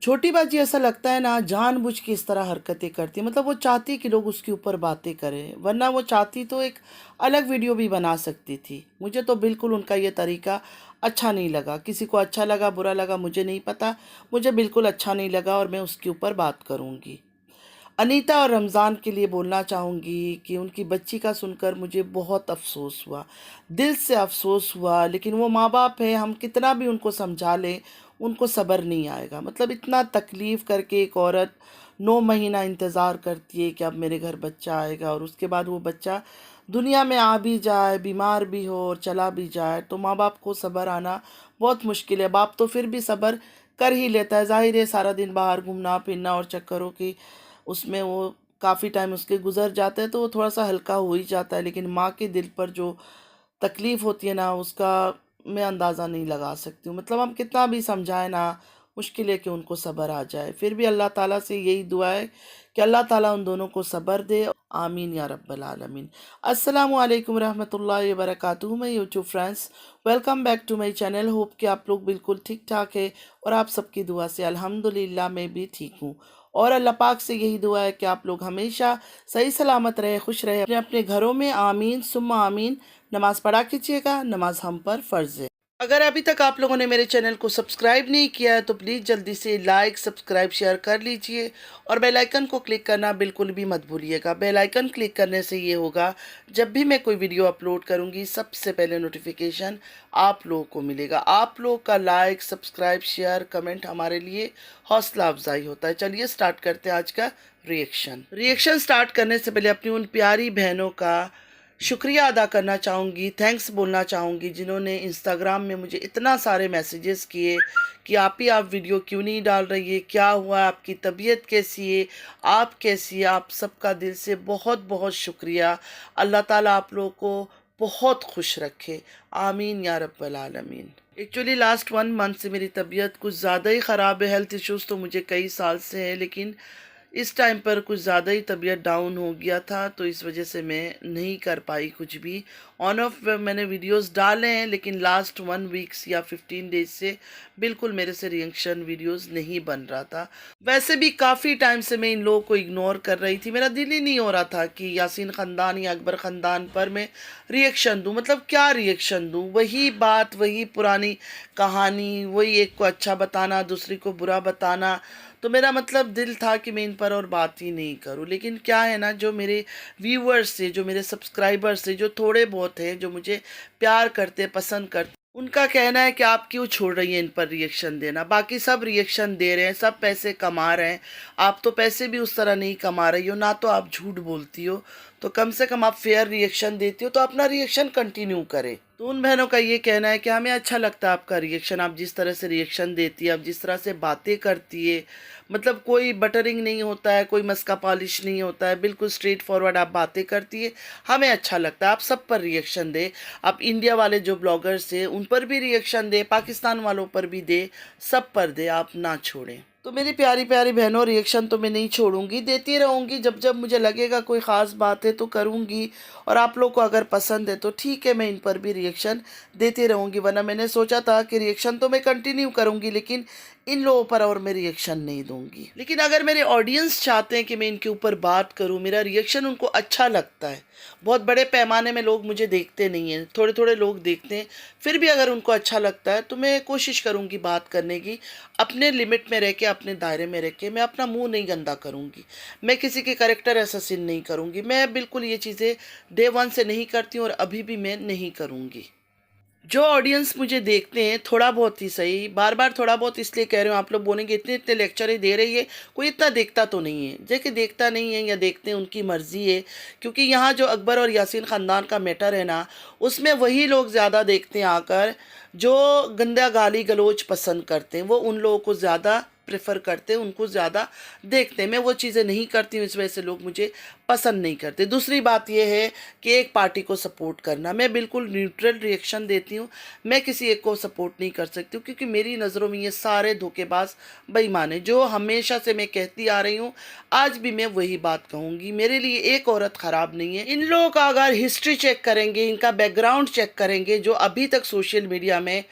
छोटी बाजी ऐसा लगता है ना जानबूझ के इस तरह हरकतें करती है, मतलब वो चाहती कि लोग उसके ऊपर बातें करें, वरना वो चाहती तो एक अलग वीडियो भी बना सकती थी। मुझे तो बिल्कुल उनका ये तरीका अच्छा नहीं लगा। किसी को अच्छा लगा बुरा लगा मुझे नहीं पता, मुझे बिल्कुल अच्छा नहीं लगा और मैं उसके ऊपर बात करूँगी। अनीता और रमज़ान के लिए बोलना चाहूँगी कि उनकी बच्ची का सुनकर मुझे बहुत अफ़सोस हुआ, दिल से अफ़सोस हुआ। लेकिन वो माँ-बाप हैं, हम कितना भी उनको समझा लें, उनको सब्र नहीं आएगा। मतलब इतना तकलीफ़ करके एक औरत 9 महीना इंतज़ार करती है कि अब मेरे घर बच्चा आएगा, और उसके बाद वो बच्चा दुनिया में आ भी जाए, बीमार भी हो और चला भी जाए, तो माँ-बाप को सब्र आना बहुत मुश्किल है। बाप तो फिर भी सब्र कर ही लेता है, ज़ाहिर है सारा दिन बाहर घूमना-फिरना और चक्करों की उसमें वो काफ़ी टाइम उसके गुज़र जाते हैं, तो वो थोड़ा-सा हल्का हो ही जाता है। लेकिन माँ के दिल पर जो तकलीफ़ होती है ना, उसका मैं अंदाज़ा नहीं लगा सकती हूँ। मतलब हम कितना भी समझाएँ ना, मुश्किल है कि उनको सब्र आ जाए। फिर भी अल्लाह ताला से यही दुआ है कि अल्लाह ताला उन दोनों को सब्र दे। आमीन या रब्बल आलमीन। अस्सलामु अलैकुम रहमतुल्लाहि व बरकातुहू। My YouTube friends, welcome back to my channel. Hope कि आप लोग बिल्कुल ठीक-ठाक है और आप सबकी दुआ से अल्हम्दुलिल्लाह मैं भी ठीक हूँ। और अल्लाह पाक से यही दुआ है कि आप लोग हमेशा सही सलामत रहे, खुश रहे अपने अपने घरों में। आमीन सुम्मा आमीन। नमाज़ पढ़ा कीजिएगा, नमाज हम पर फ़र्ज़ है। अगर अभी तक आप लोगों ने मेरे चैनल को सब्सक्राइब नहीं किया है तो प्लीज़ जल्दी से लाइक, सब्सक्राइब, शेयर कर लीजिए और बेल आइकन को क्लिक करना बिल्कुल भी मत भूलिएगा। बेल आइकन क्लिक करने से ये होगा, जब भी मैं कोई वीडियो अपलोड करूँगी सबसे पहले नोटिफिकेशन आप लोगों को मिलेगा। आप लोग का लाइक, सब्सक्राइब, शेयर, कमेंट हमारे लिए हौसला अफजाई होता है। चलिए स्टार्ट करते हैं आज का रिएक्शन स्टार्ट करने से पहले अपनी उन प्यारी बहनों का शुक्रिया अदा करना चाहूँगी, थैंक्स बोलना चाहूँगी, जिन्होंने इंस्टाग्राम में मुझे इतना सारे मैसेजेस किए कि आप वीडियो क्यों नहीं डाल रही है, क्या हुआ, आपकी तबीयत कैसी है, आप कैसी है। आप सबका दिल से बहुत बहुत शुक्रिया। अल्लाह ताला आप लोगों को बहुत खुश रखे। आमीन या रब्बल आलमीन। एक्चुअली लास्ट 1 मंथ से मेरी तबीयत कुछ ज़्यादा ही ख़राब है। हेल्थ इश्यूज़ तो मुझे कई साल से है, लेकिन इस टाइम पर कुछ ज़्यादा ही तबीयत डाउन हो गया था, तो इस वजह से मैं नहीं कर पाई कुछ भी। ऑन ऑफ मैंने वीडियोस डाले हैं, लेकिन लास्ट 1 वीक्स या 15 डेज से बिल्कुल मेरे से रिएक्शन वीडियोस नहीं बन रहा था। वैसे भी काफ़ी टाइम से मैं इन लोगों को इग्नोर कर रही थी। मेरा दिल ही नहीं हो रहा था कि यासीन ख़ानदान या अकबर ख़ानदान पर मैं रिएक्शन दूँ। मतलब क्या रिएक्शन दूँ, वही बात, वही पुरानी कहानी, वही एक को अच्छा बताना दूसरी को बुरा बताना। तो मेरा मतलब दिल था कि मैं इन पर और बात ही नहीं करूं। लेकिन क्या है ना, जो मेरे व्यूअर्स से, जो मेरे सब्सक्राइबर्स से, जो थोड़े बहुत हैं, जो मुझे प्यार करते, पसंद करते, उनका कहना है कि आप क्यों छोड़ रही हैं इन पर रिएक्शन देना। बाकी सब रिएक्शन दे रहे हैं, सब पैसे कमा रहे हैं, आप तो पैसे भी उस तरह नहीं कमा रही हो ना, तो आप झूठ बोलती हो। तो कम से कम आप फेयर रिएक्शन देती हो तो अपना रिएक्शन कंटिन्यू करें। तो उन बहनों का ये कहना है कि हमें अच्छा लगता है आपका रिएक्शन, आप जिस तरह से रिएक्शन देती है, आप जिस तरह से बातें करती है, मतलब कोई बटरिंग नहीं होता है, कोई मस्का पॉलिश नहीं होता है, बिल्कुल स्ट्रेट फॉरवर्ड आप बातें करती है, हमें अच्छा लगता है। आप सब पर रिएक्शन दे, आप इंडिया वाले जो ब्लॉगर्स हैं उन पर भी रिएक्शन दे, पाकिस्तान वालों पर भी दे, सब पर दे, आप ना छोड़ें। तो मेरी प्यारी प्यारी बहनों, रिएक्शन तो मैं नहीं छोड़ूंगी, देती रहूंगी। जब जब मुझे लगेगा कोई ख़ास बात है तो करूंगी, और आप लोग को अगर पसंद है तो ठीक है, मैं इन पर भी रिएक्शन देती रहूंगी। वरना मैंने सोचा था कि रिएक्शन तो मैं कंटिन्यू करूंगी, लेकिन इन लोगों पर और मैं रिएक्शन नहीं दूंगी। लेकिन अगर मेरे ऑडियंस चाहते हैं कि मैं इनके ऊपर बात करूं, मेरा रिएक्शन उनको अच्छा लगता है, बहुत बड़े पैमाने में लोग मुझे देखते नहीं हैं, थोड़े थोड़े लोग देखते हैं, फिर भी अगर उनको अच्छा लगता है तो मैं कोशिश करूंगी बात करने की, अपने लिमिट में रह के, अपने दायरे में रह के। मैं अपना मुंह नहीं गंदा करूंगी, मैं किसी के कैरेक्टर असैसिन नहीं करूंगी। मैं बिल्कुल ये चीज़ें डे 1 से नहीं करती हूँ और अभी भी मैं नहीं करूंगी। जो ऑडियंस मुझे देखते हैं, थोड़ा बहुत ही सही, बार बार थोड़ा बहुत इसलिए कह रहे हो, आप लोग बोलेंगे इतने इतने लेक्चर ही दे रही है, कोई इतना देखता तो नहीं है। देखिए, देखता नहीं है या देखते हैं उनकी मर्ज़ी है, क्योंकि यहाँ जो अकबर और यासीन ख़ानदान का मैटर है ना, उसमें वही लोग ज़्यादा देखते हैं आकर जो गंदा गाली गलोच पसंद करते हैं, वो उन लोगों को ज़्यादा प्रेफर करते हैं, उनको ज़्यादा देखते हैं। मैं वो चीज़ें नहीं करती हूँ, इस वजह से लोग मुझे पसंद नहीं करते। दूसरी बात यह है कि एक पार्टी को सपोर्ट करना, मैं बिल्कुल न्यूट्रल रिएक्शन देती हूँ, मैं किसी एक को सपोर्ट नहीं कर सकती हूँ, क्योंकि मेरी नज़रों में ये सारे धोखेबाज बेईमान हैं। जो हमेशा से मैं कहती आ रही हूँ, आज भी मैं वही बात कहूँगी, मेरे लिए एक औरत ख़राब नहीं है। इन लोगों का अगर हिस्ट्री चेक करेंगे, इनका बैकग्राउंड चेक करेंगे, जो अभी तक सोशल मीडिया में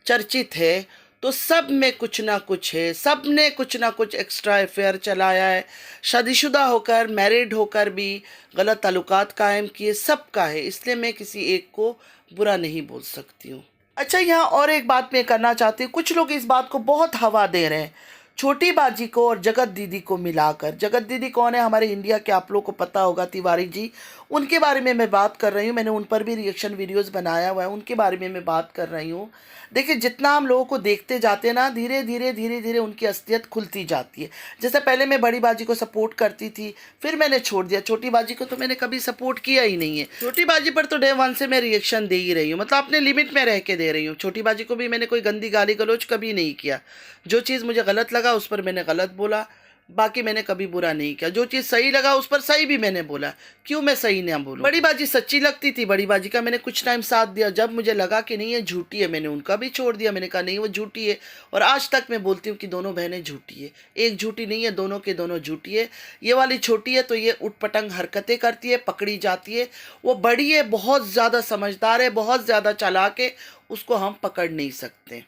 चर्चित है, तो सब में कुछ ना कुछ है, सब ने कुछ ना कुछ एक्स्ट्रा अफेयर चलाया है, शादीशुदा होकर मैरिड होकर भी गलत ताल्लुकात कायम किए, सबका है, इसलिए मैं किसी एक को बुरा नहीं बोल सकती हूँ। अच्छा, यहाँ और एक बात मैं करना चाहती हूँ, कुछ लोग इस बात को बहुत हवा दे रहे हैं छोटी बाजी को और जगत दीदी को मिलाकर। जगत दीदी कौन है? हमारे इंडिया के, आप लोग को पता होगा, तिवारी जी, उनके बारे में मैं बात कर रही हूँ। मैंने उन पर भी रिएक्शन वीडियोस बनाया हुआ है, उनके बारे में मैं बात कर रही हूँ। देखिए, जितना हम लोगों को देखते जाते हैं ना, धीरे धीरे धीरे धीरे उनकी असलियत खुलती जाती है। जैसे पहले मैं बड़ी बाजी को सपोर्ट करती थी, फिर मैंने छोड़ दिया। छोटी बाजी को तो मैंने कभी सपोर्ट किया ही नहीं है। छोटी बाजी पर तो डे वन से मैं रिएक्शन दे ही रही हूँ, मतलब अपने लिमिट में रह के दे रही हूँ। छोटी बाजी को भी मैंने कोई गंदी गाली गलौज कभी नहीं किया। जो चीज़ मुझे गलत लगा उस पर मैंने गलत बोला, बाकी मैंने कभी बुरा नहीं किया। जो चीज़ सही लगा उस पर सही भी मैंने बोला, क्यों मैं सही ना बोलूं। बड़ी बाजी सच्ची लगती थी, बड़ी बाजी का मैंने कुछ टाइम साथ दिया। जब मुझे लगा कि नहीं ये झूठी है, मैंने उनका भी छोड़ दिया। मैंने कहा नहीं वो झूठी है, और आज तक मैं बोलती हूँ कि दोनों बहनें झूठी है। एक झूठी नहीं है, दोनों के दोनों झूठी है। ये वाली छोटी है तो ये उटपटंग हरकतें करती है, पकड़ी जाती है। वो बड़ी है, बहुत ज़्यादा समझदार है, बहुत ज़्यादा चालाक है, उसको हम पकड़ नहीं सकते।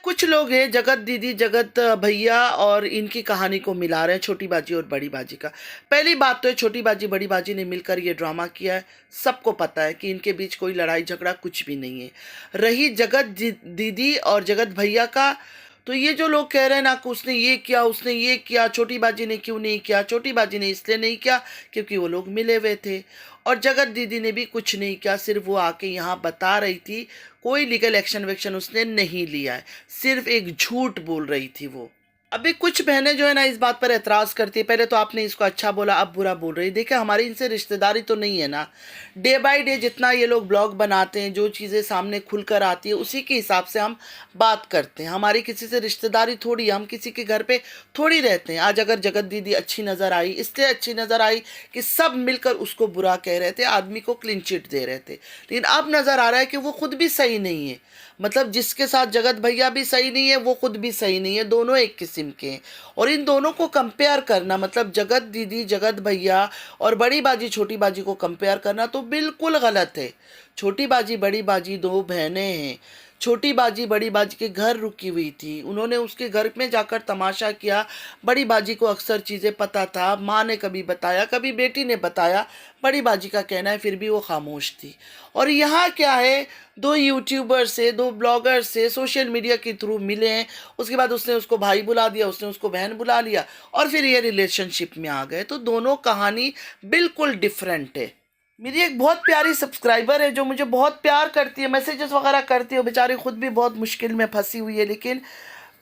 कुछ लोग हैं जगत दीदी, जगत भैया और इनकी कहानी को मिला रहे हैं छोटी बाजी और बड़ी बाजी का। पहली बात तो है, छोटी बाजी बड़ी बाजी ने मिलकर ये ड्रामा किया है। सबको पता है कि इनके बीच कोई लड़ाई झगड़ा कुछ भी नहीं है। रही जगत दीदी और जगत भैया का, तो ये जो लोग कह रहे हैं ना कि उसने ये किया, उसने ये किया, छोटी बाजी ने क्यों नहीं किया, छोटी बाजी ने इसलिए नहीं किया क्योंकि वो लोग मिले हुए थे, और जगत दीदी ने भी कुछ नहीं किया। सिर्फ वो आके यहाँ बता रही थी, कोई लीगल एक्शन वेक्शन उसने नहीं लिया है, सिर्फ एक झूठ बोल रही थी वो। अभी कुछ बहनें जो है ना इस बात पर एतराज़ करती है, पहले तो आपने इसको अच्छा बोला, अब बुरा बोल रही है। देखिए, हमारी इनसे रिश्तेदारी तो नहीं है ना। डे बाय डे जितना ये लोग ब्लॉग बनाते हैं, जो चीज़ें सामने खुल कर आती है, उसी के हिसाब से हम बात करते हैं। हमारी किसी से रिश्तेदारी थोड़ी, हम किसी के घर पे थोड़ी रहते हैं। आज अगर जगत दीदी अच्छी नज़र आई, इसलिए अच्छी नज़र आई कि सब मिलकर उसको बुरा कह रहे थे, आदमी को क्लीन चिट दे रहे थे। लेकिन अब नज़र आ रहा है कि वो खुद भी सही नहीं है। मतलब जिसके साथ जगत भैया भी सही नहीं है, वो खुद भी सही नहीं है, दोनों एक किस्म के हैं। और इन दोनों को कंपेयर करना, मतलब जगत दीदी जगत भैया और बड़ी बाजी छोटी बाजी को कंपेयर करना तो बिल्कुल गलत है। छोटी बाजी बड़ी बाजी दो बहनें हैं। छोटी बाजी बड़ी बाजी के घर रुकी हुई थी, उन्होंने उसके घर में जाकर तमाशा किया। बड़ी बाजी को अक्सर चीज़ें पता था, माँ ने कभी बताया, कभी बेटी ने बताया, बड़ी बाजी का कहना है, फिर भी वो खामोश थी। और यहाँ क्या है, दो यूट्यूबर से, दो ब्लॉगर से सोशल मीडिया के थ्रू मिले हैं, उसके बाद उसने उसको भाई बुला दिया, उसने उसको बहन बुला लिया, और फिर ये रिलेशनशिप में आ गए। तो दोनों कहानी बिल्कुल डिफरेंट है। मेरी एक बहुत प्यारी सब्सक्राइबर है जो मुझे बहुत प्यार करती है, मैसेजेस वगैरह करती है, बेचारी खुद भी बहुत मुश्किल में फंसी हुई है, लेकिन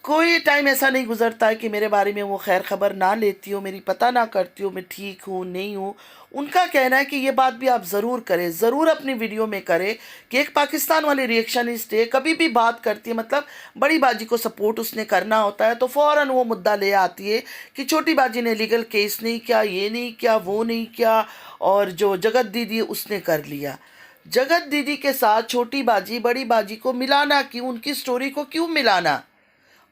कोई टाइम ऐसा नहीं गुजरता है कि मेरे बारे में वो खैर खबर ना लेती हो, मेरी पता ना करती हो मैं ठीक हूँ नहीं हूँ। उनका कहना है कि ये बात भी आप ज़रूर करें, ज़रूर अपनी वीडियो में करें कि एक पाकिस्तान वाली रिएक्शनिस्ट है, कभी भी बात करती है, मतलब बड़ी बाजी को सपोर्ट उसने करना होता है तो फ़ौरन वो मुद्दा ले आती है कि छोटी बाजी ने लीगल केस नहीं किया, ये नहीं किया, वो नहीं किया, और जो जगत दीदी है उसने कर लिया। जगत दीदी के साथ छोटी बाजी बड़ी बाजी को मिलाना क्यों, उनकी स्टोरी को क्यों मिलाना?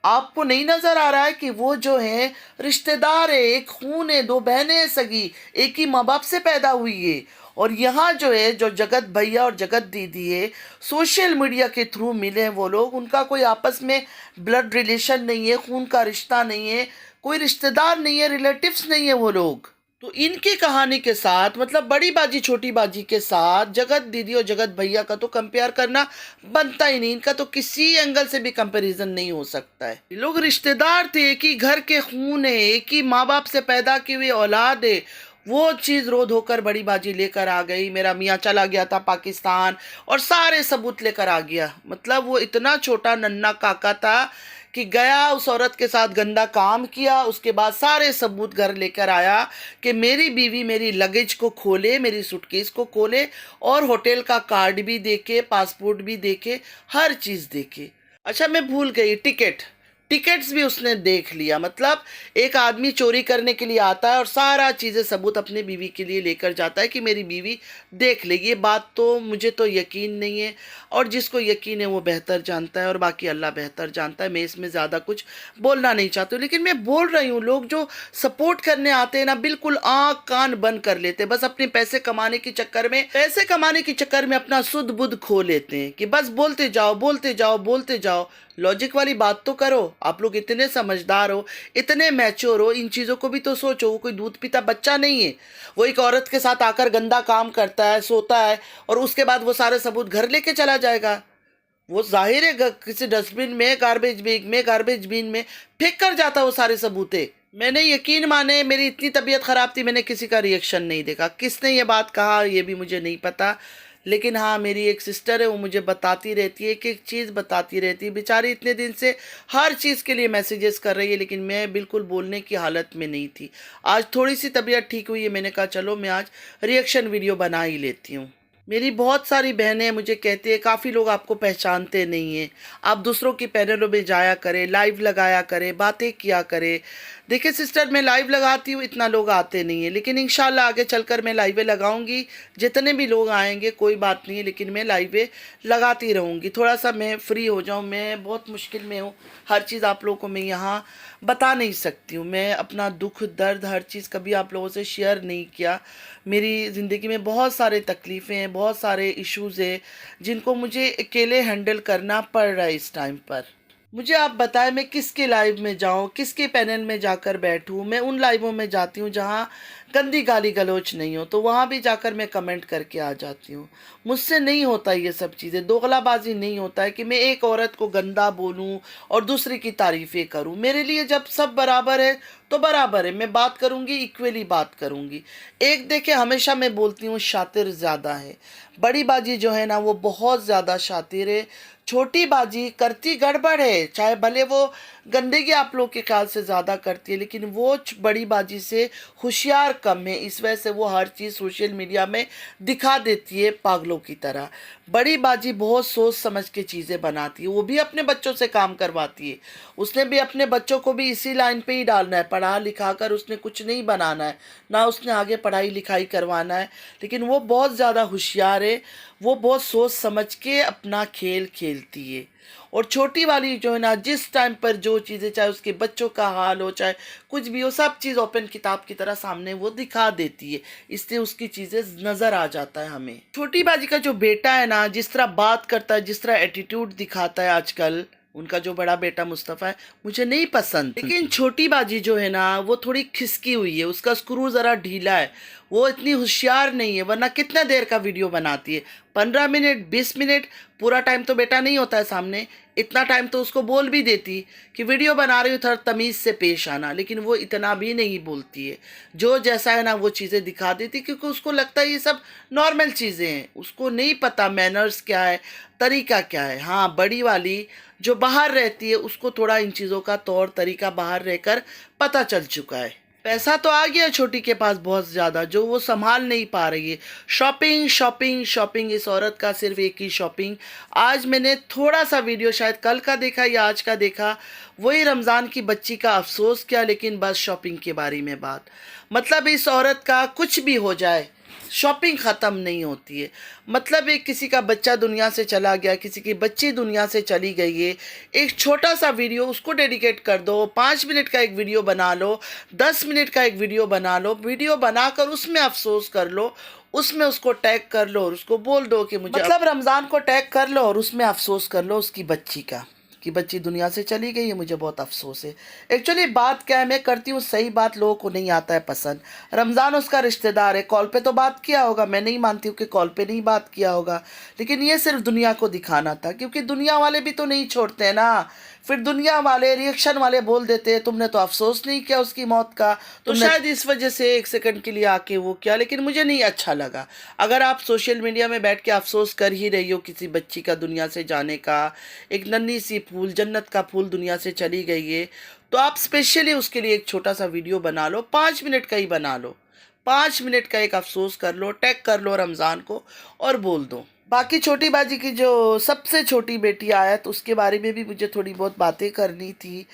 आपको नहीं नजर आ रहा है कि वो जो है रिश्तेदार है, एक खून है, दो बहनें हैं सगी, एक ही माँ बाप से पैदा हुई है। और यहाँ जो है, जो जगत भैया और जगत दीदी है, सोशल मीडिया के थ्रू मिले हैं वो लोग, उनका कोई आपस में ब्लड रिलेशन नहीं है, खून का रिश्ता नहीं है, कोई रिश्तेदार नहीं है, रिलेटिव्स नहीं है वो लोग। तो इनकी कहानी के साथ, मतलब बड़ी बाजी छोटी बाजी के साथ जगत दीदी और जगत भैया का तो कंपेयर करना बनता ही नहीं। इनका तो किसी एंगल से भी कंपैरिजन नहीं हो सकता है। ये लोग रिश्तेदार थे, एक ही घर के खून है, एक ही माँ बाप से पैदा की हुई औलाद है। वो चीज़ रो धोकर बड़ी बाजी लेकर आ गई, मेरा मियाँ चला गया था पाकिस्तान, और सारे सबूत लेकर आ गया। मतलब वो इतना छोटा नन्ना काका था कि गया, उस औरत के साथ गंदा काम किया, उसके बाद सारे सबूत घर लेकर आया कि मेरी बीवी मेरी लगेज को खोले, मेरी सूटकेस को खोले, और होटल का कार्ड भी देके, पासपोर्ट भी देके, हर चीज़ देके। अच्छा, मैं भूल गई, टिकट टिकट्स भी उसने देख लिया। मतलब एक आदमी चोरी करने के लिए आता है और सारा चीज़ें सबूत अपनी बीवी के लिए लेकर जाता है कि मेरी बीवी देख लेगी। ये बात तो मुझे तो यकीन नहीं है, और जिसको यकीन है वो बेहतर जानता है, और बाकी अल्लाह बेहतर जानता है। मैं इसमें ज़्यादा कुछ बोलना नहीं चाहती हूँ, लेकिन मैं बोल रही हूँ, लोग जो सपोर्ट करने आते हैं ना, बिल्कुल आँख कान बंद कर लेते हैं। बस अपने पैसे कमाने के चक्कर में, अपना सुध बुध खो लेते हैं कि बस बोलते जाओ बोलते जाओ बोलते जाओ। लॉजिक वाली बात तो करो। आप लोग इतने समझदार हो, इतने मैच्योर हो, इन चीज़ों को भी तो सोचो। वो कोई दूध पीता बच्चा नहीं है। वो एक औरत के साथ आकर गंदा काम करता है, सोता है, और उसके बाद वो सारे सबूत घर लेके चला जाएगा। वो जाहिर है किसी डस्टबिन में, गार्बेज बिन में फेंक कर जाता वो सारे सबूते। मैंने यकीन माने, मेरी इतनी तबीयत ख़राब थी, मैंने किसी का रिएक्शन नहीं देखा। किसने ये बात कहा ये भी मुझे नहीं पता, लेकिन हाँ, मेरी एक सिस्टर है, वो मुझे बताती रहती है, एक चीज़ बताती रहती है। बेचारी इतने दिन से हर चीज़ के लिए मैसेजेस कर रही है, लेकिन मैं बिल्कुल बोलने की हालत में नहीं थी। आज थोड़ी सी तबीयत ठीक हुई है, मैंने कहा चलो मैं आज रिएक्शन वीडियो बना ही लेती हूँ। मेरी बहुत सारी बहनें मुझे कहती है, काफ़ी लोग आपको पहचानते नहीं हैं, आप दूसरों की पैनलों में जाया करें, लाइव लगाया करें, बातें किया करें। देखिए सिस्टर, मैं लाइव लगाती हूँ, इतना लोग आते नहीं हैं, लेकिन इंशाल्लाह आगे चलकर मैं लाइवें लगाऊंगी। जितने भी लोग आएंगे कोई बात नहीं है, लेकिन मैं लाइवें लगाती रहूँगी। थोड़ा सा मैं फ्री हो जाऊँ, मैं बहुत मुश्किल में हूँ। हर चीज़ आप लोगों को मैं यहाँ बता नहीं सकती हूँ। मैं अपना दुख दर्द हर चीज़ कभी आप लोगों से शेयर नहीं किया। मेरी ज़िंदगी में बहुत सारे तकलीफ़ें हैं, बहुत सारे इश्यूज़ हैं, जिनको मुझे अकेले हैंडल करना पड़ रहा है इस टाइम पर। मुझे आप बताएं, मैं किसके लाइव में जाऊं, किसके पैनल में जाकर बैठूं। मैं उन लाइवों में जाती हूं जहां गंदी गाली गलौच नहीं हो, तो वहां भी जाकर मैं कमेंट करके आ जाती हूं। मुझसे नहीं होता ये सब चीज़ें, दोगलाबाजी नहीं होता है कि मैं एक औरत को गंदा बोलूं और दूसरी की तारीफ़ें करूं। मेरे लिए जब सब बराबर है तो बराबर है, मैं बात करूंगी, इक्वली बात करूंगी। एक देखे, हमेशा मैं बोलती हूँ शातिर ज़्यादा है। बड़ी बाजी जो है ना, वो बहुत ज़्यादा शातिर है। छोटी बाजी करती गड़बड़ है, चाहे भले वो गंदगी आप लोग के ख्याल से ज़्यादा करती है, लेकिन वो बड़ी बाजी से होशियार कम है। इस वजह से वो हर चीज़ सोशल मीडिया में दिखा देती है पागलों की तरह। बड़ी बाजी बहुत सोच समझ के चीज़ें बनाती है, वो भी अपने बच्चों से काम करवाती है। उसने भी अपने बच्चों को भी इसी लाइन पे ही डालना है, पढ़ा लिखा कर उसने कुछ नहीं बनाना है, ना उसने आगे पढ़ाई लिखाई करवाना है। लेकिन वो बहुत ज़्यादा होशियार है, वो बहुत सोच समझ के अपना खेल खेलती है। और छोटी वाली जो है ना, जिस टाइम पर जो चीज़ें, चाहे उसके बच्चों का हाल हो, चाहे कुछ भी हो, सब चीज़ ओपन किताब की तरह सामने वो दिखा देती है। इससे उसकी चीज़ें नज़र आ जाता है हमें। छोटी बाजी का जो बेटा है ना, जिस तरह बात करता है, जिस तरह एटीट्यूड दिखाता है आजकल, उनका जो बड़ा बेटा मुस्तफ़ा है, मुझे नहीं पसंद। लेकिन छोटी बाजी जो है ना, वो थोड़ी खिसकी हुई है, उसका स्क्रू ज़रा ढीला है। वो इतनी होशियार नहीं है, वरना कितना देर का वीडियो बनाती है, 15 मिनट 20 मिनट। पूरा टाइम तो बेटा नहीं होता है सामने, इतना टाइम तो उसको बोल भी देती कि वीडियो बना रही हूँ, थोड़ा तमीज़ से पेश आना। लेकिन वो इतना भी नहीं बोलती है, जो जैसा है ना वो चीज़ें दिखा देती, क्योंकि उसको लगता है ये सब नॉर्मल चीज़ें हैं। उसको नहीं पता मैनर्स क्या है, तरीका क्या है। हाँ, बड़ी वाली जो बाहर रहती है, उसको थोड़ा इन चीज़ों का तौर तरीका बाहर रहकर पता चल चुका है। पैसा तो आ गया छोटी के पास बहुत ज़्यादा, जो वो संभाल नहीं पा रही है। शॉपिंग शॉपिंग शॉपिंग, इस औरत का सिर्फ एक ही शॉपिंग। आज मैंने थोड़ा सा वीडियो शायद कल का देखा या आज का देखा, वही रमज़ान की बच्ची का अफसोस किया, लेकिन बस शॉपिंग के बारे में बात। मतलब इस औरत का कुछ भी हो जाए, शॉपिंग ख़त्म नहीं होती है। मतलब एक किसी का बच्चा दुनिया से चला गया, किसी की बच्ची दुनिया से चली गई है, एक छोटा सा वीडियो उसको डेडिकेट कर दो, 5 मिनट का एक वीडियो बना लो, 10 मिनट का एक वीडियो बना लो, वीडियो बनाकर उसमें अफसोस कर लो, उसमें उसको टैग कर लो और उसको बोल दो कि मुझे, मतलब रमज़ान को टैग कर लो और उसमें अफसोस कर लो उसकी बच्ची का, कि बच्ची दुनिया से चली गई है, मुझे बहुत अफसोस है। एक्चुअली बात क्या है, मैं करती हूँ सही बात, लोगों को नहीं आता है पसंद। रमज़ान उसका रिश्तेदार है, कॉल पे तो बात किया होगा, मैं नहीं मानती हूँ कि कॉल पे नहीं बात किया होगा, लेकिन ये सिर्फ दुनिया को दिखाना था, क्योंकि दुनिया वाले भी तो नहीं छोड़ते हैं ना। फिर दुनिया वाले, रिएक्शन वाले बोल देते हैं तुमने तो अफसोस नहीं किया उसकी मौत का, तो शायद इस वजह से एक सेकंड के लिए आके वो किया, लेकिन मुझे नहीं अच्छा लगा। अगर आप सोशल मीडिया में बैठ के अफसोस कर ही रही हो किसी बच्ची का दुनिया से जाने का, एक नन्ही सी फूल, जन्नत का फूल दुनिया से चली गई है, तो आप स्पेशली उसके लिए एक छोटा सा वीडियो बना लो, 5 मिनट का ही बना लो, 5 मिनट का एक अफसोस कर लो, टैग कर लो रमज़ान को और बोल दो बाकी छोटी बाजी की जो सबसे छोटी बेटी आयत, उसके बारे में भी मुझे थोड़ी बहुत बातें करनी थी,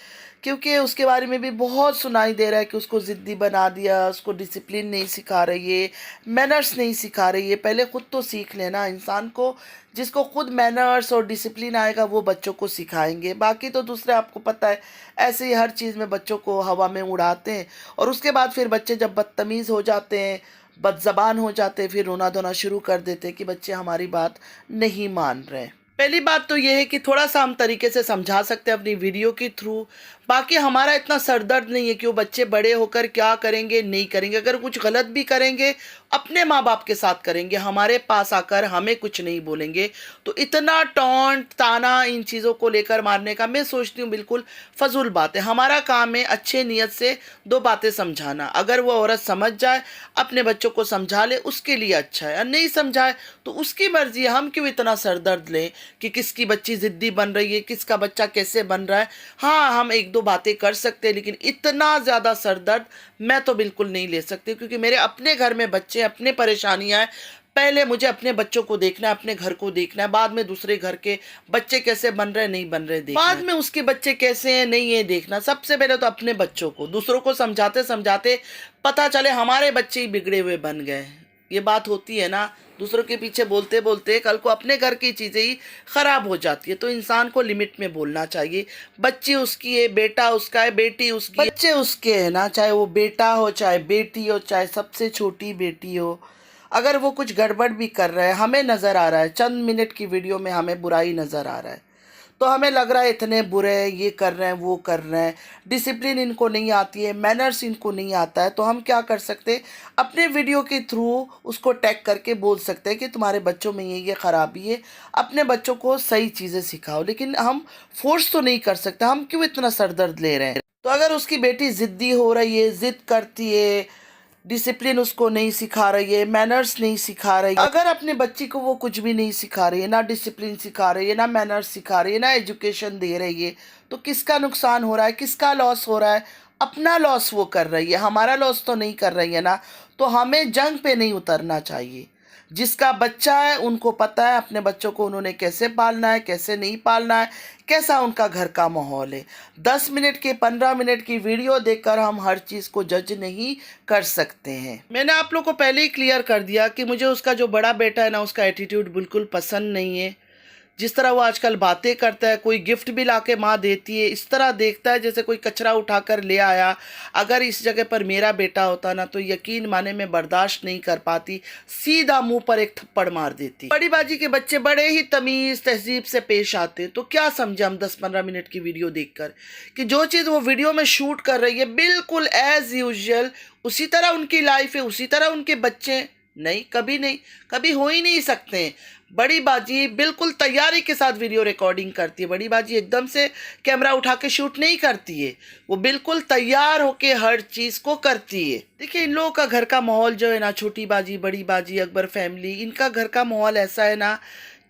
क्योंकि उसके बारे में भी बहुत सुनाई दे रहा है कि उसको ज़िद्दी बना दिया, उसको डिसिप्लिन नहीं सिखा रही है, मैनर्स नहीं सिखा रही है। पहले खुद तो सीख लेना इंसान को, जिसको खुद मैनर्स और डिसिप्लिन आएगा वो बच्चों को सिखाएंगे। बाकी तो दूसरे आपको पता है, ऐसे ही हर चीज़ में बच्चों को हवा में उड़ाते हैं, और उसके बाद फिर बच्चे जब बदतमीज़ हो जाते हैं, बदज़बान हो जाते, फिर रोना धोना शुरू कर देते कि बच्चे हमारी बात नहीं मान रहे। पहली बात तो ये है कि थोड़ा सा हम तरीके से समझा सकते हैं अपनी वीडियो के थ्रू। बाकी हमारा इतना सरदर्द नहीं है कि वो बच्चे बड़े होकर क्या करेंगे नहीं करेंगे। अगर कुछ गलत भी करेंगे अपने माँ बाप के साथ करेंगे, हमारे पास आकर हमें कुछ नहीं बोलेंगे। तो इतना टॉन्ट ताना इन चीज़ों को लेकर मारने का मैं सोचती हूँ बिल्कुल फजूल बात है। हमारा काम है अच्छे नियत से दो बातें समझाना। अगर वो औरत समझ जाए, अपने बच्चों को समझा ले, उसके लिए अच्छा है, और नहीं समझाए तो उसकी मर्जी है। हम क्यों इतना सरदर्द लें कि किसकी बच्ची ज़िद्दी बन रही है, किसका बच्चा कैसे बन रहा है। हाँ, हम एक दो बातें कर सकते हैं, लेकिन इतना ज़्यादा सरदर्द मैं तो बिल्कुल नहीं ले सकती, क्योंकि मेरे अपने घर में बच्चे, अपने परेशानियाँ हैं। पहले मुझे अपने बच्चों को देखना है, अपने घर को देखना है, बाद में दूसरे घर के बच्चे कैसे बन रहे नहीं बन रहे देखना, बाद में उसके बच्चे कैसे हैं नहीं है देखना। सबसे पहले तो अपने बच्चों को, दूसरों को समझाते समझाते पता चले हमारे बच्चे ही बिगड़े हुए बन गए। ये बात होती है ना, दूसरों के पीछे बोलते बोलते कल को अपने घर की चीज़ें ही ख़राब हो जाती है। तो इंसान को लिमिट में बोलना चाहिए। बच्ची उसकी है, बेटा उसका है, बेटी उसकी है, बच्चे उसके हैं ना, चाहे वो बेटा हो, चाहे बेटी हो, चाहे सबसे छोटी बेटी हो। अगर वो कुछ गड़बड़ भी कर रहा है, हमें नज़र आ रहा है, चंद मिनट की वीडियो में हमें बुराई नज़र आ रहा है, तो हमें लग रहा है इतने बुरे हैं, ये कर रहे हैं, वो कर रहे हैं, डिसिप्लिन इनको नहीं आती है, मैनर्स इनको नहीं आता है। तो हम क्या कर सकते, अपने वीडियो के थ्रू उसको टैग करके बोल सकते हैं कि तुम्हारे बच्चों में ये खराबी है, अपने बच्चों को सही चीज़ें सिखाओ। लेकिन हम फोर्स तो नहीं कर सकते, हम क्यों इतना सरदर्द ले रहे हैं। तो अगर उसकी बेटी ज़िद्दी हो रही है, ज़िद करती है, डिसिप्लिन उसको नहीं सिखा रही है, मैनर्स नहीं सिखा रही है, अगर अपने बच्ची को वो कुछ भी नहीं सिखा रही है, ना डिसिप्लिन सिखा रही है, ना मैनर्स सिखा रही है, ना एजुकेशन दे रही है, तो किसका नुकसान हो रहा है, किसका लॉस हो रहा है। अपना लॉस वो कर रही है, हमारा लॉस तो नहीं कर रही है ना। तो हमें जंग पे नहीं उतरना चाहिए। जिसका बच्चा है उनको पता है अपने बच्चों को उन्होंने कैसे पालना है, कैसे नहीं पालना है, कैसा उनका घर का माहौल है। 10 मिनट की 15 मिनट की वीडियो देखकर हम हर चीज़ को जज नहीं कर सकते हैं। मैंने आप लोग को पहले ही क्लियर कर दिया कि मुझे उसका जो बड़ा बेटा है ना, उसका एटीट्यूड बिल्कुल पसंद नहीं है। जिस तरह वो आजकल बातें करता है, कोई गिफ्ट भी लाके माँ देती है, इस तरह देखता है जैसे कोई कचरा उठाकर ले आया। अगर इस जगह पर मेरा बेटा होता ना, तो यकीन माने मैं बर्दाश्त नहीं कर पाती, सीधा मुंह पर एक थप्पड़ मार देती। बड़ी बाजी के बच्चे बड़े ही तमीज़ तहजीब से पेश आते, तो क्या समझे हम 10-15 मिनट की वीडियो देखकर कि जो चीज़ वो वीडियो में शूट कर रही है बिल्कुल एज यूजुअल उसी तरह उनकी लाइफ है, उसी तरह उनके बच्चे। नहीं, कभी नहीं, कभी हो ही नहीं सकते हैं। बड़ी बाजी बिल्कुल तैयारी के साथ वीडियो रिकॉर्डिंग करती है। बड़ी बाजी एकदम से कैमरा उठा के शूट नहीं करती है, वो बिल्कुल तैयार होके हर चीज़ को करती है। देखिए, इन लोगों का घर का माहौल जो है ना, छोटी बाजी, बड़ी बाजी, अकबर फैमिली, इनका घर का माहौल ऐसा है ना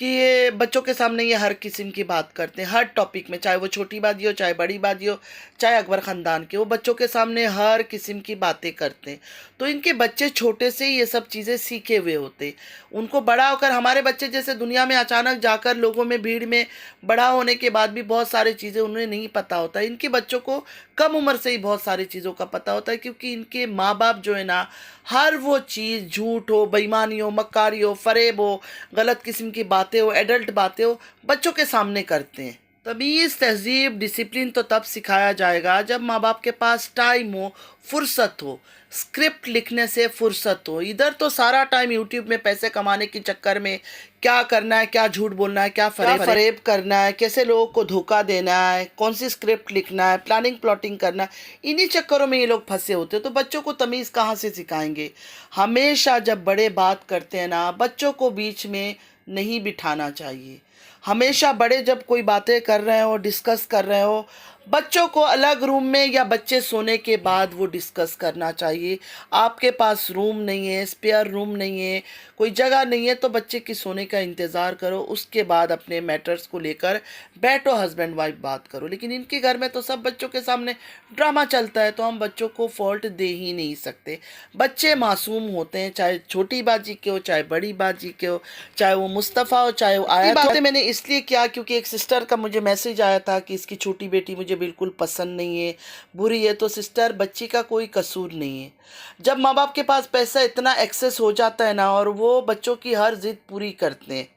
कि ये बच्चों के सामने ये हर किस्म की बात करते हैं, हर टॉपिक में, चाहे वो छोटी बाजी हो, चाहे बड़ी बाजी हो, चाहे अकबर ख़ानदान के, वो बच्चों के सामने हर किस्म की बातें करते हैं। तो इनके बच्चे छोटे से ही ये सब चीज़ें सीखे हुए होते। उनको बड़ा होकर, हमारे बच्चे जैसे दुनिया में अचानक जाकर लोगों में, भीड़ में बड़ा होने के बाद भी बहुत सारी चीज़ें उन्हें नहीं पता होता। इनके बच्चों को कम उम्र से ही बहुत सारी चीज़ों का पता होता है, क्योंकि इनके माँ बाप जो है ना, हर वो चीज़, झूठ हो, बेईमानी हो, मक्कारी हो, फरेब हो, गलत किस्म की बातें हो, एडल्ट बातें हो, बच्चों के सामने करते हैं। तमीज़, तहजीब, डिसिप्लिन तो तब सिखाया जाएगा जब माँ बाप के पास टाइम हो, फुर्सत हो, स्क्रिप्ट लिखने से फुर्सत हो। इधर तो सारा टाइम यूट्यूब में पैसे कमाने के चक्कर में क्या करना है, क्या झूठ बोलना है, क्या फरेब करना है, कैसे लोगों को धोखा देना है, कौन सी स्क्रिप्ट लिखना है, प्लानिंग प्लॉटिंग करना है, इन्हीं चक्करों में ये लोग फंसे होते हैं। तो बच्चों को तमीज़ कहाँ से सिखाएंगे। हमेशा जब बड़े बात करते हैं ना, बच्चों को बीच में नहीं बिठाना चाहिए। हमेशा बड़े जब कोई बातें कर रहे हो, डिस्कस कर रहे हो, बच्चों को अलग रूम में या बच्चे सोने के बाद वो डिस्कस करना चाहिए। आपके पास रूम नहीं है, स्पेयर रूम नहीं है, कोई जगह नहीं है, तो बच्चे की सोने का इंतज़ार करो, उसके बाद अपने मैटर्स को लेकर बैठो, हस्बैंड वाइफ बात करो। लेकिन इनके घर में तो सब बच्चों के सामने ड्रामा चलता है, तो हम बच्चों को फॉल्ट दे ही नहीं सकते। बच्चे मासूम होते हैं, चाहे छोटी बाजी के हो, चाहे बड़ी बाजी के हो, चाहे वो मुस्तफ़ा हो, चाहे वो आया। बातें मैंने इसलिए किया क्योंकि एक सिस्टर का मुझे मैसेज आया था कि इसकी छोटी बेटी मुझे बिल्कुल पसंद नहीं है, बुरी है। तो सिस्टर, बच्ची का कोई कसूर नहीं है। जब माँ बाप के पास पैसा इतना एक्सेस हो जाता है ना, और वो बच्चों की हर जिद पूरी करते हैं,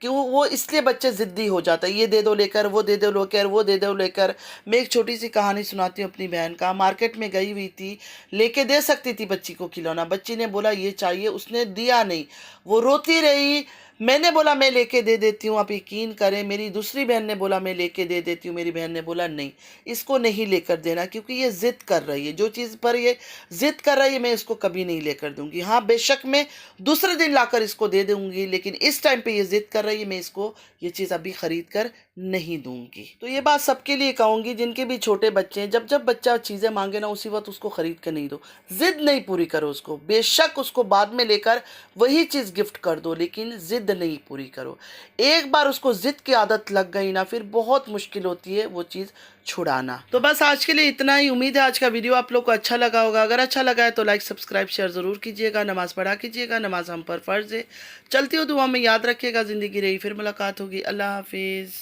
कि वो इसलिए बच्चे ज़िद्दी हो जाता है, ये दे दो लेकर, वो दे दो लेकर, वो दे दो लेकर। मैं एक छोटी सी कहानी सुनाती हूँ अपनी बहन का। मार्केट में गई हुई थी, लेके दे सकती थी बच्ची को खिलौना, बच्ची ने बोला ये चाहिए, उसने दिया नहीं, वो रोती रही। मैंने बोला मैं लेके दे देती हूँ, आप यकीन करें, मेरी दूसरी बहन ने बोला मैं लेके दे देती हूँ, मेरी बहन ने बोला नहीं, इसको नहीं लेकर देना, क्योंकि ये ज़िद कर रही है, जो चीज़ पर ये ज़िद कर रही है मैं इसको कभी नहीं लेकर दूंगी। हाँ, बेशक मैं दूसरे दिन लाकर इसको दे दूंगी, लेकिन इस टाइम पे ये ज़िद कर रही है, मैं इसको ये चीज़ अभी ख़रीद कर नहीं दूंगी। तो ये बात सबके लिए कहूँगी जिनके भी छोटे बच्चे हैं, जब जब बच्चा चीज़ें मांगे ना, उसी वक्त उसको ख़रीद कर नहीं दो, ज़िद नहीं पूरी करो उसको। बेशक उसको बाद में लेकर वही चीज़ गिफ्ट कर दो, लेकिन ज़िद नहीं पूरी करो। एक बार उसको ज़िद की आदत लग गई ना, फिर बहुत मुश्किल होती है वो चीज़ छुड़ाना। तो बस आज के लिए इतना ही। उम्मीद है आज का वीडियो आप लोग को अच्छा लगा होगा। अगर अच्छा लगा है तो लाइक, सब्सक्राइब, शेयर ज़रूर कीजिएगा। नमाज़ पढ़ा कीजिएगा, नमाज हम पर फ़र्ज़ है। चलती हुई दुआ में याद रखिएगा। ज़िंदगी रही फिर मुलाकात होगी। अल्लाह हाफिज़।